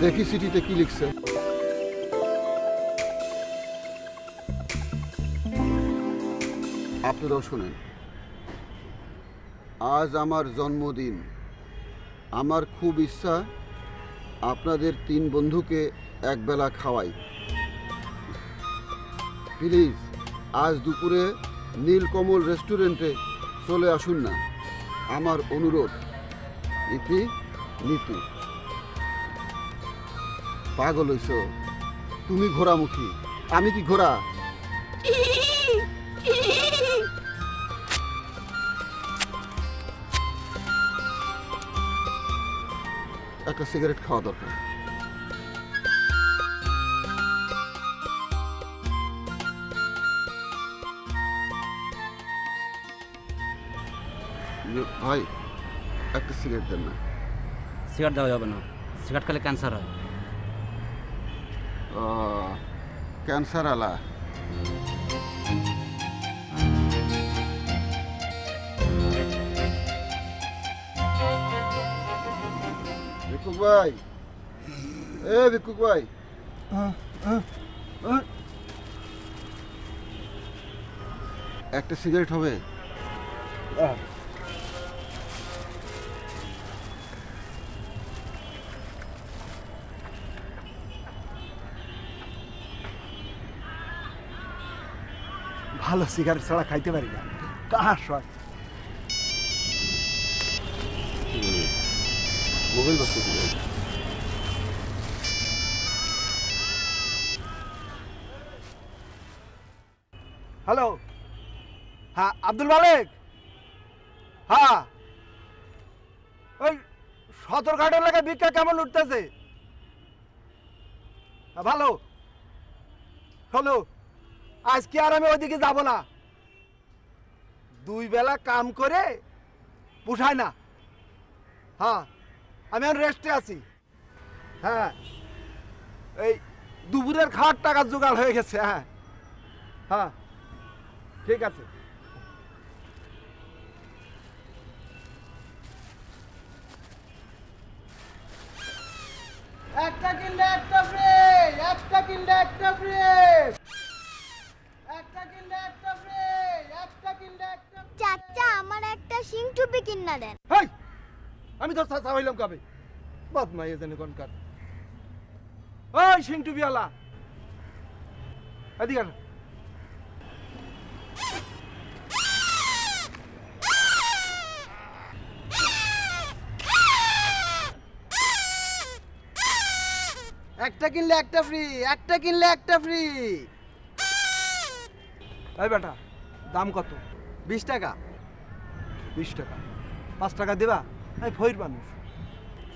দেখি চিঠিতে কি লিখছে। আপনারাও শোনেন, আজ আমার জন্মদিন। আমার খুব ইচ্ছা আপনাদের 3 বন্ধুকে একবেলা খাওয়াই। প্লিজ আজ দুপুরে নীলকমল রেস্টুরেন্টে চলে আসুন না, আমার অনুরোধ। ইতি নীতি। পাগল হইছ তুমি? ঘোড়ামুখী, আমি কি ঘোড়া? একটা সিগারেট খাওয়া দরকার। ভাই একটা সিগারেট দেন না। সিগারেট দেওয়া যাবে না, সিগারেট খেলে ক্যান্সার হয়। ক্যান্সার আলা। ভিক্ষুক ভাই, এ ভিক্ষুক ভাই, একটা সিগারেট হবে? ভালো সিগারেট ছাড়া খাইতে পারি না, কার শখ। মোবাইল বসে। হ্যালো, হ্যাঁ আব্দুল মালিক। হ্যাঁ, ওই সদরঘাট এলাকায় ভিক্ষা কেমন উঠতেছে? ভালো। হলো, আজকে আর আমি ওইদিকে যাব না। 2 বেলা কাম করে পোষায় না। হ্যাঁ, আমি এখন রেস্টে আছি। হ্যাঁ, এই দুপুরের খাওয়ার টাকা জোগাড় হয়ে গেছে। হ্যাঁ হ্যাঁ, ঠিক আছে। একটা কিনলে একটা ফ্রি, একটা কিনলে একটা ফ্রি, একটা কিনলে একটা ফ্রি, একটা কিনলে একটা। চাচা আমার একটা শিং টুপি কিনা দেন। হেই, আমি তো চাচা হইলাম কবে? বদমাই জানি কোনকার। ওই শিং টুপিওয়ালা, এদিকে আসো। একটা কিনলে একটা ফ্রি, একটা কিনলে একটা ফ্রি। এই বেটা, দাম কত? 20 টাকা। 20 টাকা, 5 টাকা দেবা? এই ফকির মানুষ।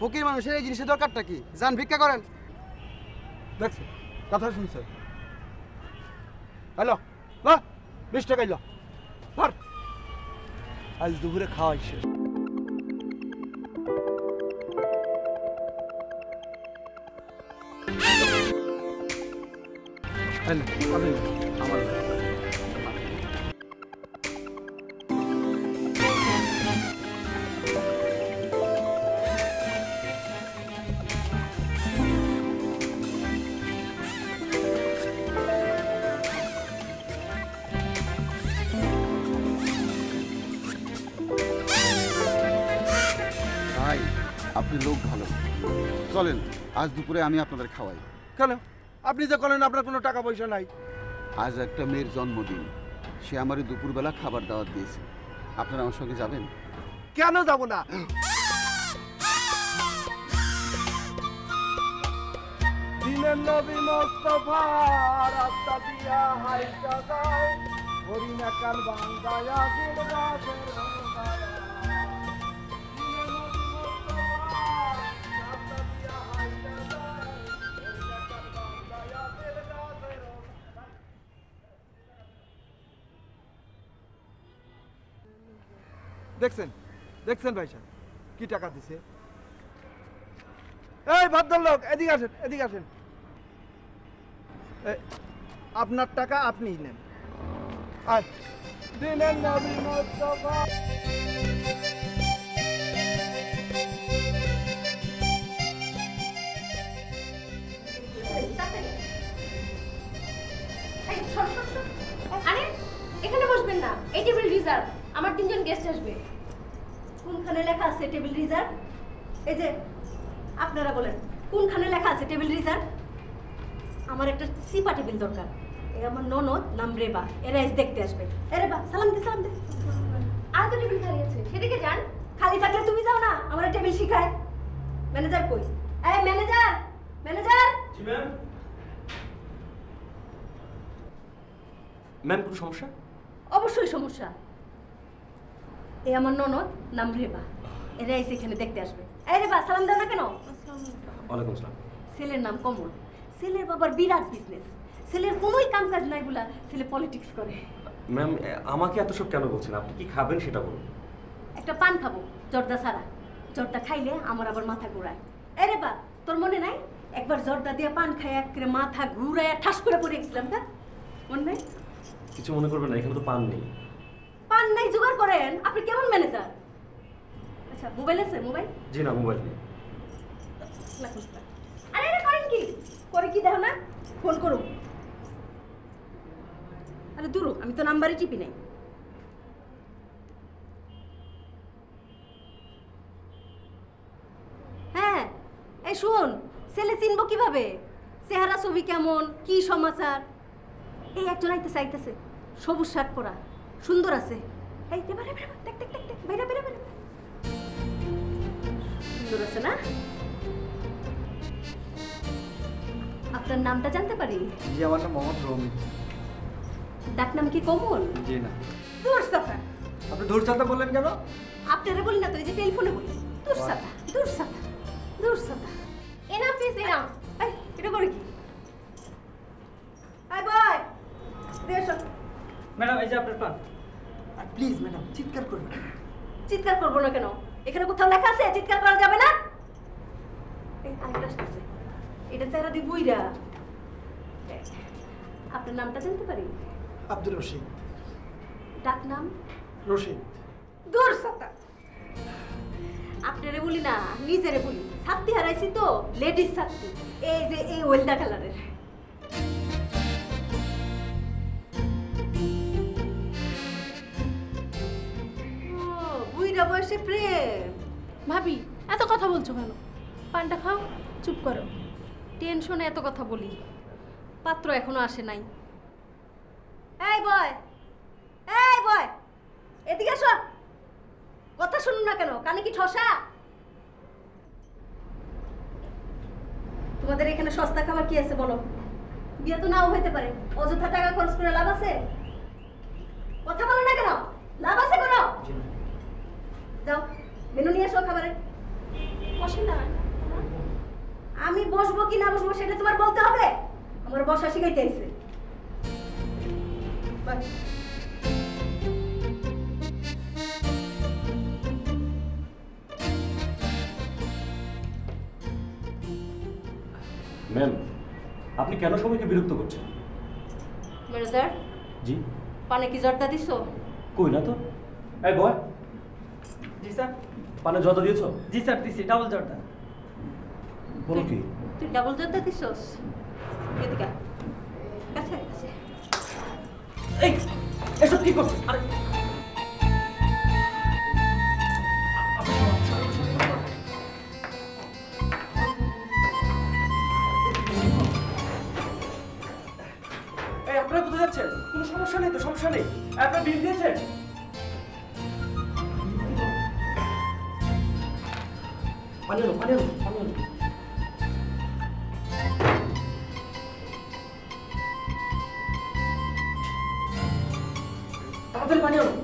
ফকির মানুষের এই জিনিসের দরকারটা কি? যান ভিক্ষা করেন। দেখছো, কথা শুনছে। হ্যালো, না 20 টাকা এলো। আজ দুপুরে খাওয়াই শেষ। আমার ভাই আপনি লোক ভালো, চলেন আজ দুপুরে আমি আপনাদের খাওয়াই। কেন? আপনি যে বলেন আপনার কোনো টাকা পয়সা নাই। আজ একটা মেয়ের জন্মদিন, সে আমারই দুপুরবেলা খাবার দাওয়াত দিয়েছে। আপনারা আমার সঙ্গে যাবেন? কেন যাব না? দিনের নবী মুস্তাফা রাস্তা দিয়া হাইটা যায়, হরিণা কান বান্দায়া দিল রাতের রঙায়া। দিনের নবী মুস্তাফা রাস্তা দিয়া হাইটা যায়, হরিণা কান বান্দায়া দিল রাতের রঙায়া। দেখছেন, দেখছেন ভাই সাহেব কি টাকা দিছে? এই ভদ্রলোক এদিকে আসেন, এদিকে আসেন। আপনার টাকা আপনিই নেন। আয়, দিনের নবী মুস্তাফা। এই টেবিল রিজার্ভ, আমার 3 জন গেস্ট আসবে। কোনখানে লেখা আছে টেবিল রিজার্ভ? এই যে আপনারা বলেন কোনখানে লেখা আছে টেবিল রিজার্ভ? আমার একটা সিপা টেবিল দরকার। এই আমার ননদ নাম রেবা, এরা এসে দেখতে আসবে। এ রেবা, সালাম দে, সালাম দে। আর তো টেবিল খালি আছে, সেদিকে যান। খালি থাকলে তুমি যাও না, আমার টেবিল শিখায়। ম্যানেজার কই? এই ম্যানেজার, ম্যানেজার। জি ম্যাম। ম্যাম কোনো সমস্যা? অবশ্যই সমস্যা। এই আমার ননদ নাম রেবা, এরা এসে এখানে দেখতে আসবে। এই রেবা, সালাম দাও না কেন? ওয়ালাইকুম আসসালাম। ছেলের নাম কমল, ছেলের বাবার বিরাট বিজনেস, ছেলের কোনোই কাম কাজ নাই বলা ছেলে পলিটিক্স করে। ম্যাম আমাকে এত সব কেন বলছেন? আপনি কি খাবেন সেটা বলুন। একটা পান খাবো জর্দা ছাড়া, জর্দা খাইলে আমার আবার মাথা ঘুরায়। এই রেবা, তোর মনে নাই একবার জর্দা দিয়ে পান খাই একেবারে মাথা ঘুরায় ঠাস করে পড়ে গেছিলাম? তা মনে নাই? কিছু মনে করবেন না, এখানে তো পান নেই। পান নাই জোগাড় করেন? আপনি কেমন ম্যানেজার? আচ্ছা, মোবাইল আছে? মোবাইল? জি না, মোবাইল নেই। আরে এটা করেন কি? করে কি দেখো না? ফোন করুন। আরে দূর, আমি তো নাম্বারই টিপি নাই। হ্যাঁ, এই শুন, ছেলে চিনবো কিভাবে? চেহারা ছবি কেমন, কি সমাচার? এই একজন আইতেছে, সবুজ শার্ট পরা, সুন্দর আছে। এই এবারে দেখ দেখ দেখ দেখ, বাইরে বাইরে বাইরে। সুন্দর আছে না? আপনার নামটা জানতে পারি? জি, আমার নাম মোহাম্মদ রমি। ডাক নাম কি কমল? জি না। দূর সাফা। আপনি দূর চাতে বললেন কেন? আপনারা বলি না তো, এই যে টেলিফোনে বলি। দূর সাফা, দূর সাফা, দূর সাফা। এনা প্লিজ এনা। এই এটা করে কি? I boy দেশো। ম্যাডাম এই যে আপনার পান। আর প্লিজ ম্যাডাম চিৎকার করবেন না। চিৎকার করবো না কেন? এখানে কোথাও লেখা আছে চিৎকার করা যাবে না? এই আরেকটা আসতেছে, এটা চেহারা দি বুইরা। আপনার নামটা জানতে পারি? আব্দুর রশিদ। ডাক নাম? রশিদ। দূর সাতা। আপনারে বলি না, নিজেরে বলি। ছাত্তি হারাইছি তো, লেডিস ছাত্তি। এই যে এই ওয়েলদা কালারের। ও, বুইড়া বয়সে প্রেম। ভাবি এত কথা বলছো কেন? পানটা খাও, চুপ করো। টেনশনে এত কথা বলি, পাত্র এখনো আসে নাই। এই বয়, এই বয়, এদিকে এসো। কথা শুনুন না কেন? কানে কি ঠসা? তোমাদের এখানে সস্তা খাবার কি আছে বলো? বিয়ে তো নাও হইতে পারে, অযথা টাকা খরচ করে লাভ আছে? কথা বলো না কেন? লাভ আছে কোনো? যাও মেনু নিয়ে এসো খাবারে। বসে না, আমি বসবো কি না বসবো সেটা তোমার বলতে হবে? আমার বসা শিখাইতে আইছে। ম্যাম আপনি কেন সবাইকে বিরক্ত করছেন? ম্যানেজার, জি পানে কি জর্দা দিছো? কই না তো। এই বয়, জি স্যার। পানে জর্দা দিয়েছো? জি স্যার দিছি, ডাবল জর্দা। বলো কি? তুই ডাবল জর্দা দিছস? এদিকে আয়। কাছে আয়, কাছে। এই এসব কি করছো? আরে এই আপনারা কোথায় যাচ্ছেন? কোনো সমস্যা নেই তো? সমস্যা নেই। আপনারা বিল দিয়েছেন? পানি আনো, পানি আনো, পানি আনো। তাড়াতাড়ি পানি আনো।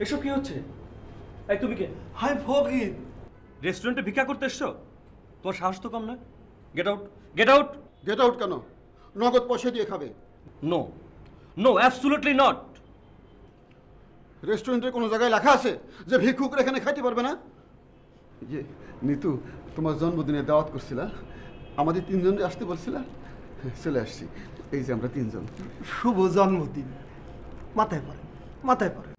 এসব কি হচ্ছে? এই তুমি কে? হাই ফকির। রেস্টুরেন্টে ভিক্ষা করতে এসছো? তোমার সাহস তো কম নয়। Get out, get out. Get out কেন? নগদ পয়সা দিয়ে খাবে। No no, absolutely not. রেস্টুরেন্টের কোনো জায়গায় লেখা আছে যে ভিক্ষুকরা এখানে খাইতে পারবে না? যে নিতু, তোমার জন্মদিনে দাওয়াত করছিলা, আমাদের তিনজন আসতে বলছিলা, চলে আসছি। এই যে আমরা তিনজন। শুভ জন্মদিন। মাথায় পড়ে, মাথায় পড়ে।